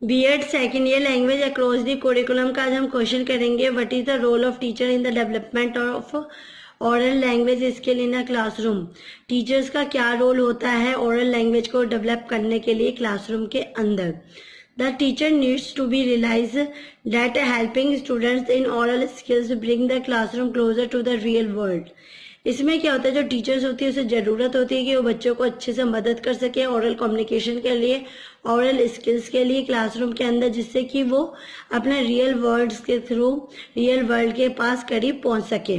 BEd second year language across the curriculum का आज हम क्वेश्चन करेंगे। What is the role of teacher in the development of oral language skill in a classroom. Teachers का क्या role होता है oral language को develop करने के लिए क्लासरूम के अंदर। The teacher needs to be realise that helping students in oral skills bring the classroom closer to the real world. इसमें क्या होता है, जो टीचर्स होती है उसे जरूरत होती है कि वो बच्चों को अच्छे से मदद कर सके ओरल कम्युनिकेशन के लिए, ओरल स्किल्स के लिए क्लासरूम के अंदर, जिससे कि वो अपने रियल वर्ड्स के थ्रू रियल वर्ल्ड के पास करीब पहुंच सके।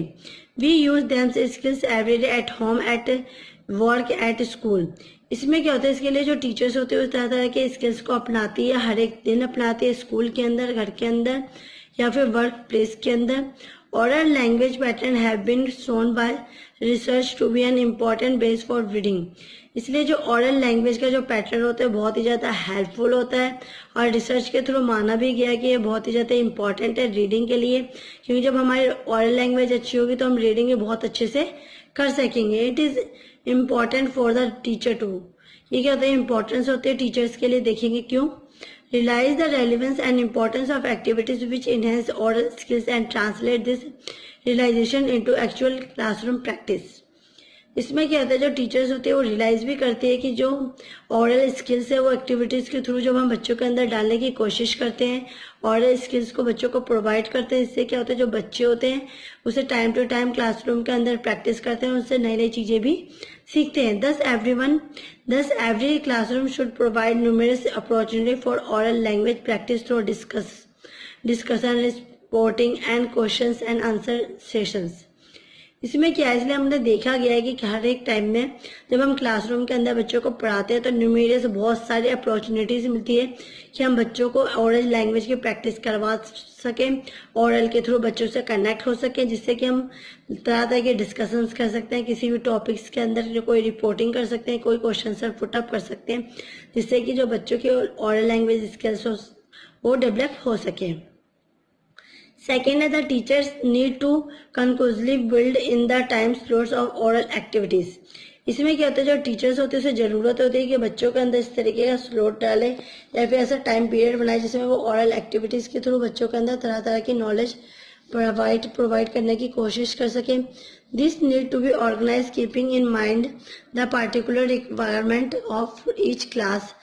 We use them skills every day at home, at work, at school. इसमें क्या होता है, इसके लिए जो टीचर्स होते हैं उस तरह तरह के स्किल्स को अपनाती है, हर एक दिन अपनाती है, स्कूल के अंदर, घर के अंदर या फिर वर्क प्लेस के अंदर। Oral language pattern have been shown by research to be an important base for reading। इसलिए जो oral language का जो पैटर्न होता है बहुत ही ज़्यादा हेल्पफुल होता है और रिसर्च के थ्रू माना भी गया कि ये बहुत ही ज़्यादा इंपॉर्टेंट है रीडिंग के लिए, क्योंकि जब हमारी oral लैंग्वेज अच्छी होगी तो हम रीडिंग भी बहुत अच्छे से कर सकेंगे। It is important for the teacher to. ये क्या होता है, इंपॉर्टेंस होती है टीचर्स के लिए। देखेंगे क्यों। Realize the relevance and importance of activities which enhance oral skills and translate this realization into actual classroom practice। इसमें क्या होता है, जो टीचर्स होते हैं वो रियलाइज भी करते हैं कि जो ओरल स्किल्स है वो एक्टिविटीज के थ्रू जब हम बच्चों के अंदर डालने की कोशिश करते हैं, ओरल स्किल्स को बच्चों को प्रोवाइड करते हैं, इससे क्या होता है जो बच्चे होते हैं उसे टाइम टू टाइम क्लासरूम के अंदर प्रैक्टिस करते हैं, उससे नई नई चीजें भी सीखते हैं। Thus every classroom should provide numerous opportunity for oral language practice through discussion, reporting and questions and answer sessions। इसमें क्या है, इसलिए हमने देखा गया है कि हर एक टाइम में जब हम क्लासरूम के अंदर बच्चों को पढ़ाते हैं तो न्यूमेरियस बहुत सारी अपॉर्चुनिटीज मिलती है कि हम बच्चों को ओरल लैंग्वेज की प्रैक्टिस करवा सकें, ओरल के थ्रू बच्चों से कनेक्ट हो सके, जिससे कि हम तरह तरह के डिस्कशंस कर सकते हैं, किसी भी टॉपिक्स के अंदर जो कोई रिपोर्टिंग कर सकते हैं, कोई क्वेश्चन सर पुटअप कर सकते हैं, जिससे कि जो बच्चों की ओरल लैंग्वेज स्किल्स वो डेवलप हो सके। Second है, the teachers need to conclusively build in the time slots of oral activities। इसमें क्या होता है, जो टीचर्स होते हैं उसे जरूरत होती है कि बच्चों के अंदर इस तरीके का स्लॉट डाले या फिर ऐसा टाइम पीरियड बनाए जिसमें वो ओरल एक्टिविटीज के थ्रू बच्चों के अंदर तरह तरह की नॉलेज प्रोवाइड करने की कोशिश कर सके। This need to be organise keeping in mind the particular requirement of each class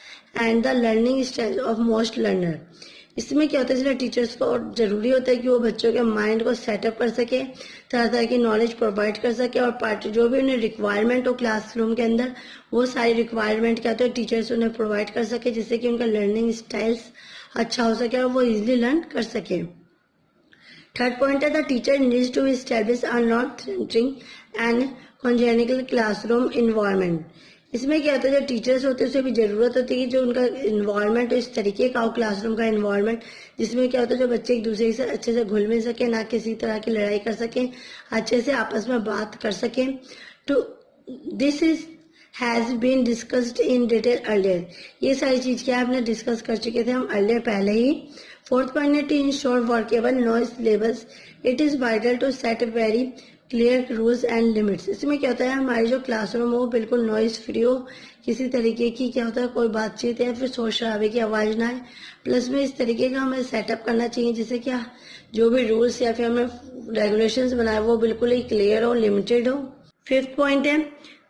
and the learning style of most learner. इसमें क्या होता है, इसलिए टीचर्स को जरूरी होता है कि वो बच्चों के माइंड को सेटअप कर सके, तरह तरह की नॉलेज प्रोवाइड कर सके और जो भी उन्हें रिक्वायरमेंट हो क्लासरूम के अंदर वो सारी रिक्वायरमेंट क्या होता है टीचर्स उन्हें प्रोवाइड कर सके, जिससे कि उनका लर्निंग स्टाइल्स अच्छा हो सके और वो इजिली लर्न कर सके। थर्ड पॉइंट है, the teacher needs to establish a non threatening and congenial classroom environment. इसमें क्या होता है, जो टीचर्स होते हैं उसे भी जरूरत होती है कि जो उनका इन्वायरमेंट हो इस तरीके का हो, क्लासरूम का इन्वायरमेंट, जिसमें क्या होता है जो बच्चे एक दूसरे से अच्छे से घुल मिल सके, ना किसी तरह की लड़ाई कर सके, अच्छे से आपस में बात कर सके। To this is has been discussed in detail earlier. ये सारी चीज क्या हमने डिस्कस कर चुके थे हम अर्लियर पहले ही। फोर्थ पॉइंट है, to ensure workable noise levels it is vital to set very clear rules and limits. इसमें क्या होता है, हमारी जो क्लासरूम हो बिल्कुल नॉइज फ्री हो, किसी तरीके की क्या होता है कोई बातचीत या फिर शोर शराबे की आवाज ना आए, प्लस में इस तरीके का हमें सेटअप करना चाहिए जिससे क्या जो भी रूल्स या फिर हमें रेगुलेशंस बनाए वो बिल्कुल ही क्लियर हो, लिमिटेड हो। फिफ्थ पॉइंट है,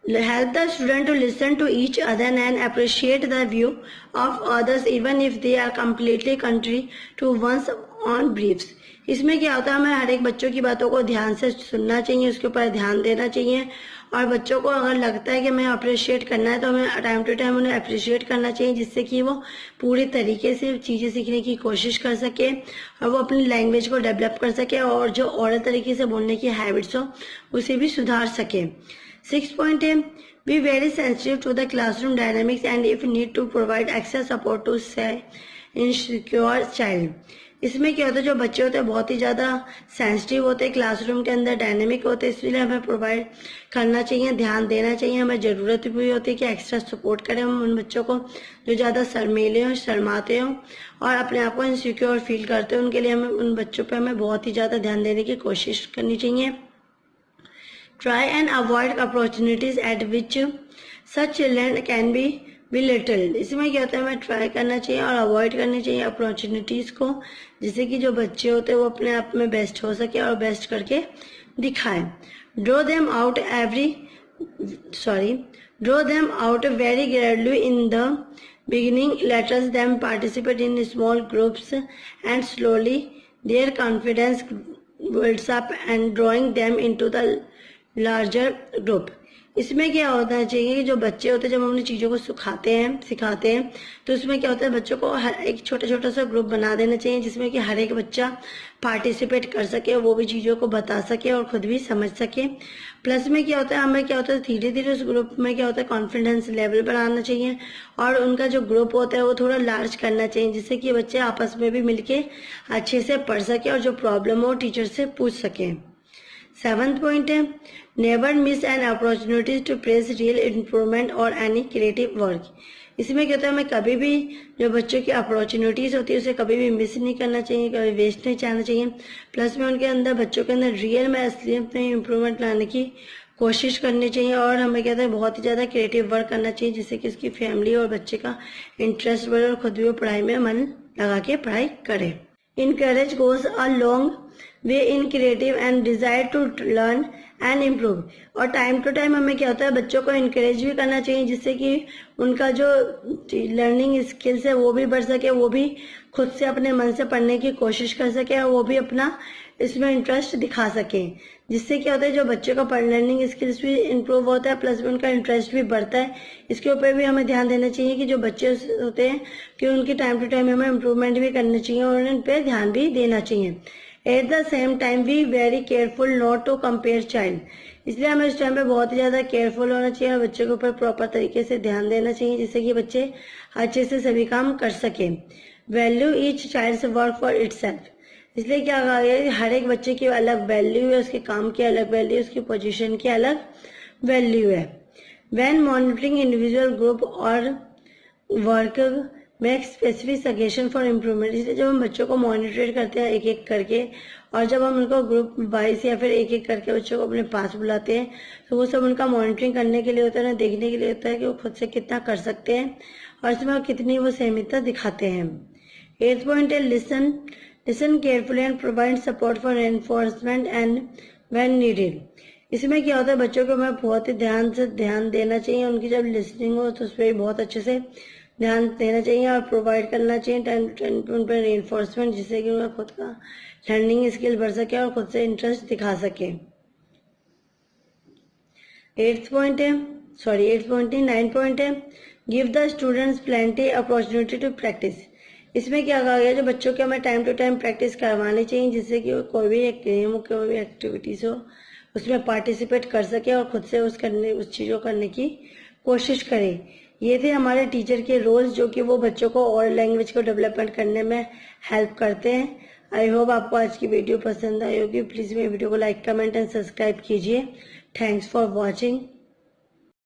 help the student to listen to each other and appreciate the view of others even if they are completely contrary to one's own beliefs। इसमें क्या होता है, हमें हर एक बच्चों की बातों को ध्यान से सुनना चाहिए, उसके ऊपर ध्यान देना चाहिए और बच्चों को अगर लगता है कि हमें अप्रिशिएट करना है तो हमें टाइम टू टाइम उन्हें अप्रिशिएट करना चाहिए, जिससे कि वो पूरी तरीके से चीजें सीखने की कोशिश कर सके और वो अपनी लैंग्वेज को डेवलप कर सके और जो और तरीके से बोलने की हैबिट्स हो उसे भी सुधार सके। Sixth point है, be very sensitive to the classroom dynamics and if need to provide extra support to say insecure child। इसमें क्या होता है, जो बच्चे होते हैं बहुत ही ज्यादा सेंसिटिव होते हैं, क्लासरूम के अंदर डायनेमिक होते हैं, इसलिए हमें प्रोवाइड करना चाहिए, ध्यान देना चाहिए, हमें जरूरत भी होती है कि एक्स्ट्रा सपोर्ट करें हम उन बच्चों को जो ज्यादा शर्मीले हो, शर्माते हो और अपने आप को इनसिक्योर फील करते हो, उनके लिए हमें उन बच्चों पर हमें बहुत ही ज्यादा ध्यान देने की कोशिश करनी चाहिए। Try and avoid opportunities at which such children can be belittle. इसमें क्या होता है, हमें ट्राई करना चाहिए और अवॉइड करनी चाहिए अपॉर्चुनिटीज को, जिससे कि जो बच्चे होते हैं वो अपने आप में बेस्ट हो सके और बेस्ट करके दिखाएं। Draw them out very gradually in the beginning. Let us them participate in small groups and slowly their confidence builds up and drawing them into the larger group. इसमें क्या होना चाहिए कि जो बच्चे होते हैं जब हम उन्हें चीज़ों को सिखाते हैं तो उसमें क्या होता है, बच्चों को हर एक छोटा छोटा सा ग्रुप बना देना चाहिए जिसमें कि हर एक बच्चा पार्टिसिपेट कर सके, वो भी चीज़ों को बता सके और खुद भी समझ सके। प्लस में क्या होता है, हमें क्या होता है धीरे धीरे उस ग्रुप में क्या होता है कॉन्फिडेंस लेवल बढ़ाना चाहिए और उनका जो ग्रुप होता है वो थोड़ा लार्ज करना चाहिए, जिससे कि बच्चे आपस में भी मिलके अच्छे से पढ़ सके और जो प्रॉब्लम हो टीचर से पूछ सके। 7th पॉइंट है, never miss an opportunities to press real improvement और एनी क्रिएटिव वर्क। इसमें क्या होता है, हमें कभी भी जो बच्चों की अपॉर्चुनिटीज होती है उसे कभी भी मिस नहीं करना चाहिए, कभी वेस्ट नहीं जाना चाहिए। प्लस में उनके अंदर बच्चों के अंदर रियल में असलियत में इम्प्रूवमेंट लाने की कोशिश करनी चाहिए और हमें कहते हैं बहुत ही ज़्यादा क्रिएटिव वर्क करना चाहिए, जिससे कि उसकी फैमिली और बच्चे का इंटरेस्ट बढ़े और खुद भी वो पढ़ाई में मन लगा के पढ़ाई करे। Encourage goes a long way in creative and desire to learn and improve। और टाइम टू टाइम हमें क्या होता है बच्चों को इनकरेज भी करना चाहिए, जिससे कि उनका जो लर्निंग स्किल्स है वो भी बढ़ सके, वो भी खुद से अपने मन से पढ़ने की कोशिश कर सके और वो भी अपना इसमें इंटरेस्ट दिखा सके, जिससे क्या होता है जो बच्चों का लर्निंग स्किल्स भी इंप्रूव होता है, प्लस में उनका इंटरेस्ट भी बढ़ता है। इसके ऊपर भी हमें ध्यान देना चाहिए कि जो बच्चे होते हैं कि उनकी टाइम टू टाइम हमें इम्प्रूवमेंट भी करना चाहिए और उन पर ध्यान भी देना चाहिए। At the same time we very careful not to compare child. इसलिए हमें उस टाइम पे बहुत ही ज़्यादा केयरफुल होना चाहिए और बच्चों के ऊपर प्रॉपर तरीके से ध्यान देना चाहिए, जिससे कि बच्चे अच्छे से सभी काम कर सके। Value each child's work for itself. इसलिए क्या कहा गया है, हर एक बच्चे की अलग वैल्यू है, उसके काम की अलग वैल्यू, उसकी पोजीशन की अलग वैल्यू है। व्हेन मॉनिटरिंग इंडिविजुअल ग्रुप और work make specific suggestion for improvement. इसलिए जब हम बच्चों को मॉनिटर करते हैं एक एक करके और जब हम उनको ग्रुप वाइज या फिर एक एक करके बच्चों को अपने पास बुलाते हैं तो वो सब उनका मॉनिटरिंग करने के लिए होता है ना, देखने के लिए होता है कि वो खुद से कितना कर सकते हैं और इसमें कितनी वो सहमियता दिखाते हैं। 8th पॉइंट है, listen carefully and provide support for enforcement and when needed. इसमें क्या होता है बच्चों को हमें बहुत ही ध्यान देना चाहिए, उनकी जब लिसनिंग हो तो उस पर बहुत अच्छे से ध्यान देना चाहिए और प्रोवाइड करना चाहिए टाइम टू टाइम उन पर रेनफोर्समेंट, जिससे कि उनका खुद का लर्निंग स्किल बढ़ सके और खुद से इंटरेस्ट दिखा सके। 9th पॉइंट है, give the students plenty opportunity to practise. इसमें क्या कहा गया, जो बच्चों के हमें टाइम टू टाइम प्रैक्टिस करवानी चाहिए, जिससे कि कोई भी गेम कोई भी एक्टिविटीज हो उसमें पार्टिसिपेट कर सके और खुद से उस चीज़ को करने की कोशिश करे। ये थे हमारे टीचर के रोल्स, जो कि वो बच्चों को और लैंग्वेज को डेवलपमेंट करने में हेल्प करते हैं। आई होप आपको आज की वीडियो पसंद आई होगी। प्लीज़ मेरे वीडियो को लाइक, कमेंट एंड सब्सक्राइब कीजिए। Thanks for watching.